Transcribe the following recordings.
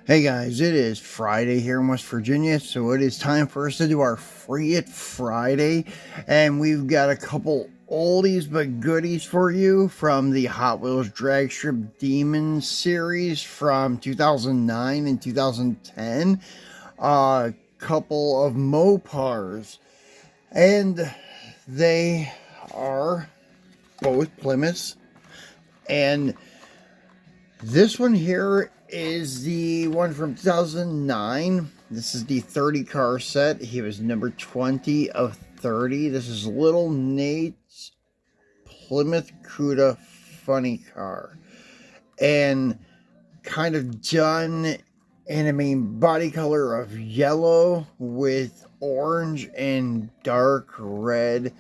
Hey guys, it is Friday here in West Virginia, so it is time for us to do our Free It Friday, and we've got a couple oldies but goodies for you from the Hot Wheels Dragstrip Demon series from 2009 and 2010, a couple of Mopars, and they are both Plymouths, and this one here is the one from 2009. This is the 30 car set. He was number 20 of 30. This is Little Nate's Plymouth Cuda funny car. And kind of done in a main body color of yellow with orange and dark red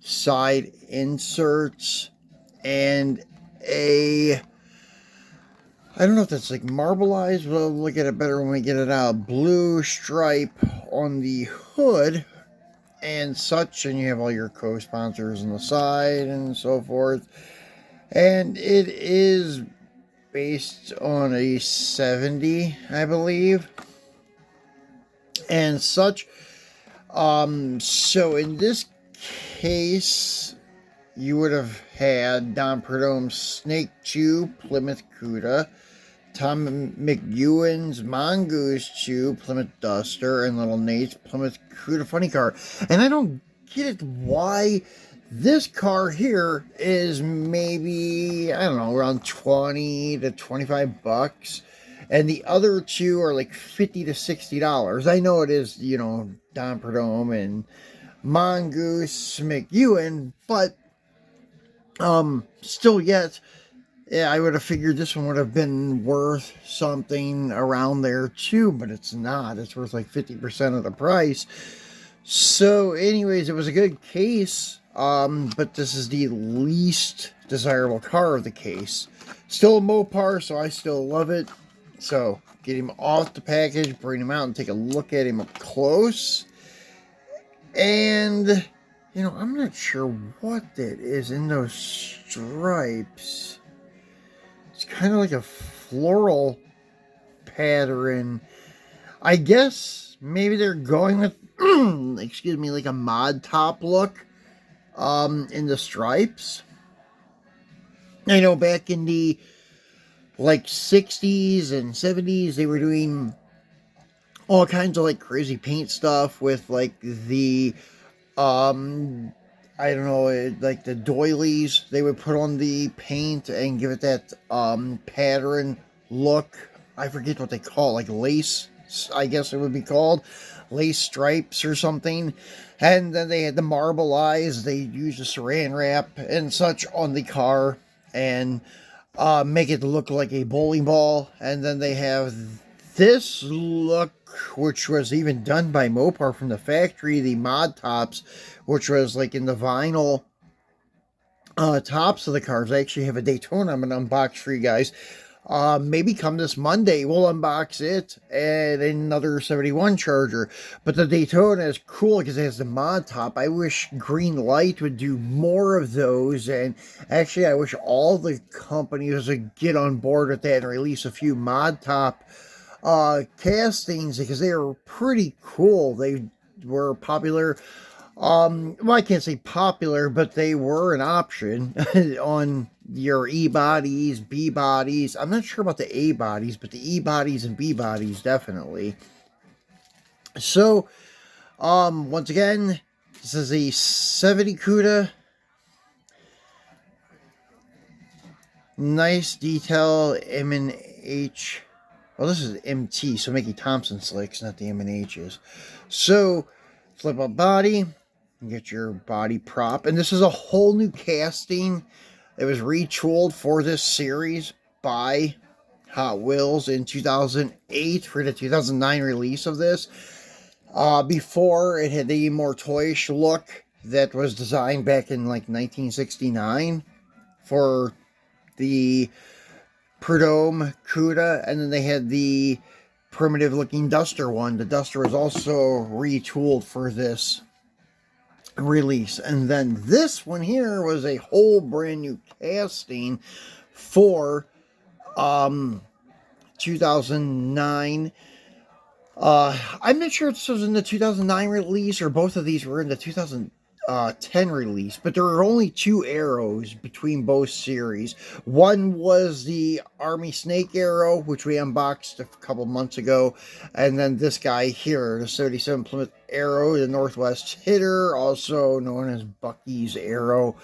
side inserts and a, I don't know if that's like marbleized, but I'll look at it better when we get it out. Blue stripe on the hood and such, and you have all your co-sponsors on the side and so forth. And it is based on a 70, I believe, and such. So in this case, you would have had Don Perdome's Snake Chew Plymouth Cuda, Tom McEwen's Mongoose Chew Plymouth Duster, and Little Nate's Plymouth Cuda funny car. And I don't get it why this car here is maybe, I don't know, around 20 to 25 bucks. And the other two are like $50 to $60. I know it is, you know, Don Perdome and Mongoose McEwen, but still yet, yeah, I would have figured this one would have been worth something around there too, but it's not. It's worth like 50% of the price. So anyways, it was a good case, but this is the least desirable car of the case. Still a Mopar, so I still love it. So get him off the package, bring him out and take a look at him up close. And, you know, I'm not sure what that is in those stripes. It's kind of like a floral pattern. I guess maybe they're going with, excuse me, like a mod top look in the stripes. I know back in the like 60s and 70s, they were doing all kinds of like crazy paint stuff with like the I don't know, like the doilies they would put on the paint and give it that pattern look. I forget what they call it, like lace, I guess it would be called, lace stripes or something. And then they had the marble eyes. They used a saran wrap and such on the car and make it look like a bowling ball. And then they have this look, which was even done by Mopar from the factory, the mod tops, which was like in the vinyl tops of the cars. I actually have a Daytona I'm going to unbox for you guys. Maybe come this Monday, we'll unbox it and another 71 Charger. But the Daytona is cool because it has the mod top. I wish Green Light would do more of those. And actually, I wish all the companies would get on board with that and release a few mod top castings because they were pretty cool. They were popular. Well, I can't say popular, but they were an option on your E bodies, B bodies. I'm not sure about the A bodies, but the E bodies and B bodies definitely. So, once again, this is a 70 Cuda. Nice detail, M&H. Well, this is MT, so Mickey Thompson slicks, not the M&H's. So, flip up body, and get your body prop. And this is a whole new casting that was retooled for this series by Hot Wheels in 2008 for the 2009 release of this. Before, it had the more toyish look that was designed back in like 1969 for the Prud'homme Cuda, and then they had the primitive looking Duster one. The Duster was also retooled for this release. And then this one here was a whole brand new casting for 2009. I'm not sure if this was in the 2009 release or both of these were in the 2010 release, but there are only two arrows between both series. One was the Army Snake arrow, which we unboxed a couple months ago, and then this guy here, the 77 Plymouth arrow, the Northwest Hitter, also known as Bucky's arrow.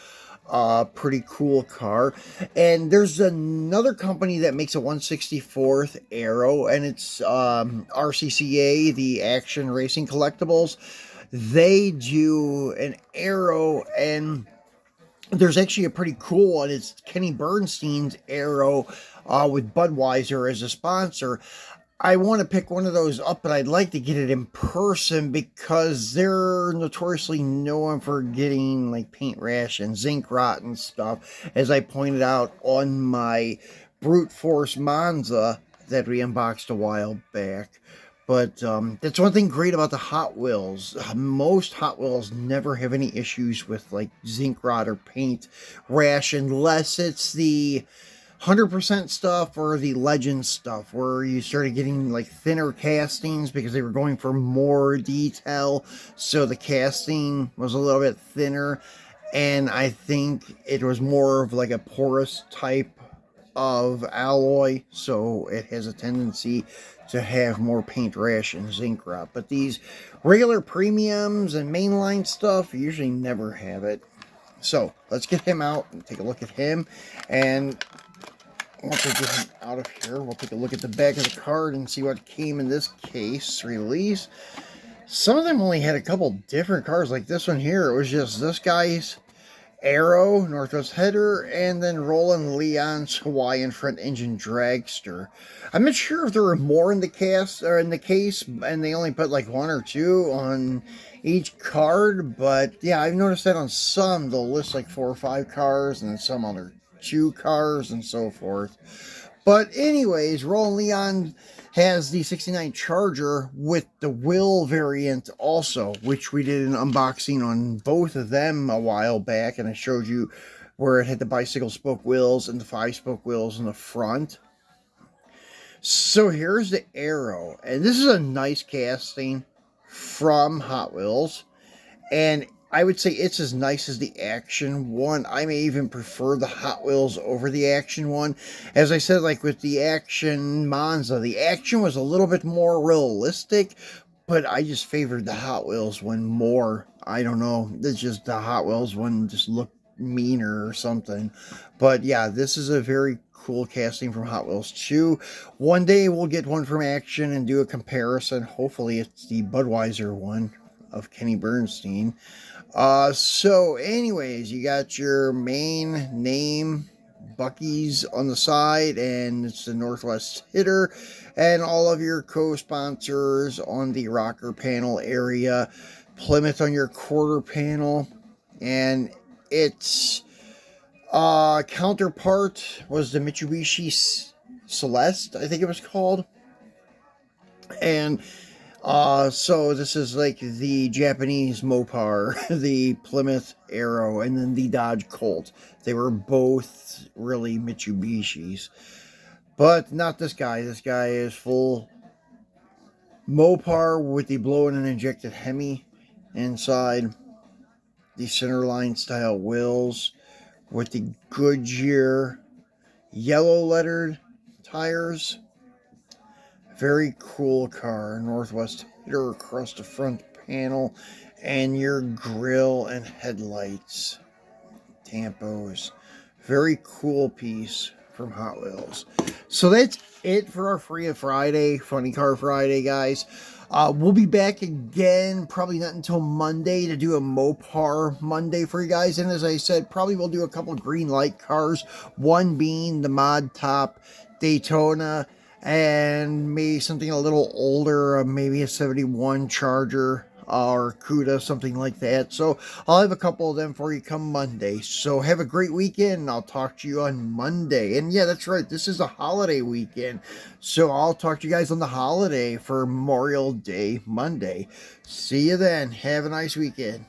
Pretty cool car. And there's another company that makes a 1/64th arrow, and it's RCCA, the Action Racing Collectibles. They do an arrow, and there's actually a pretty cool one. It's Kenny Bernstein's arrow with Budweiser as a sponsor. I want to pick one of those up, but I'd like to get it in person because they're notoriously known for getting like paint rash and zinc rot and stuff, as I pointed out on my Brute Force Monza that we unboxed a while back. But that's one thing great about the Hot Wheels. Most Hot Wheels never have any issues with like zinc rot or paint rash unless it's the 100% stuff or the Legend stuff where you started getting like thinner castings because they were going for more detail, so the casting was a little bit thinner, and I think it was more of like a porous type of alloy, so it has a tendency to have more paint rash and zinc rot. But these regular premiums and mainline stuff usually never have it. So let's get him out and take a look at him, and once we get him out of here, we'll take a look at the back of the card and see what came in this case release. Some of them only had a couple different cards, like this one here. It was just this guy's arrow, Northwest Header, and then Roland Leon's Hawaiian front engine dragster. I'm not sure if there were more in the case, and they only put like one or two on each card. But yeah, I've noticed that on some they'll list like 4 or 5 cars, and then some other 2 cars and so forth. But anyways, Roland Leon has the 69 Charger with the Will variant also, which we did an unboxing on both of them a while back, and I showed you where it had the bicycle spoke wheels and the 5-spoke wheels in the front. So here's the arrow, and this is a nice casting from Hot Wheels, and I would say it's as nice as the Action one. I may even prefer the Hot Wheels over the Action one. As I said, like with the Action Monza, the Action was a little bit more realistic, but I just favored the Hot Wheels one more. I don't know. It's just the Hot Wheels one just looked meaner or something. But yeah, this is a very cool casting from Hot Wheels too. One day we'll get one from Action and do a comparison. Hopefully it's the Budweiser one of Kenny Bernstein. So anyways, you got your main name, Bucky's on the side, and it's the Northwest Hitter, and all of your co-sponsors on the rocker panel area, Plymouth on your quarter panel, and its counterpart was the Mitsubishi Celeste, I think it was called, and so this is like the Japanese Mopar, the Plymouth Arrow, and then the Dodge Colt. They were both really Mitsubishis. But not this guy. This guy is full Mopar with the blown and injected Hemi inside. The centerline style wheels with the Goodyear yellow lettered tires. Very cool car. Northwest Hitter across the front panel, and your grille and headlights. Tampos. Very cool piece from Hot Wheels. So that's it for our Free Friday, Funny Car Friday, guys. We'll be back again, probably not until Monday, to do a Mopar Monday for you guys. And as I said, probably we'll do a couple green light cars. One being the Mod Top Daytona, and maybe something a little older, maybe a 71 Charger or Cuda, something like that. So I'll have a couple of them for you come Monday. So have a great weekend, and I'll talk to you on Monday. And yeah, that's right, this is a holiday weekend, so I'll talk to you guys on the holiday for Memorial Day Monday. See you then. Have a nice weekend.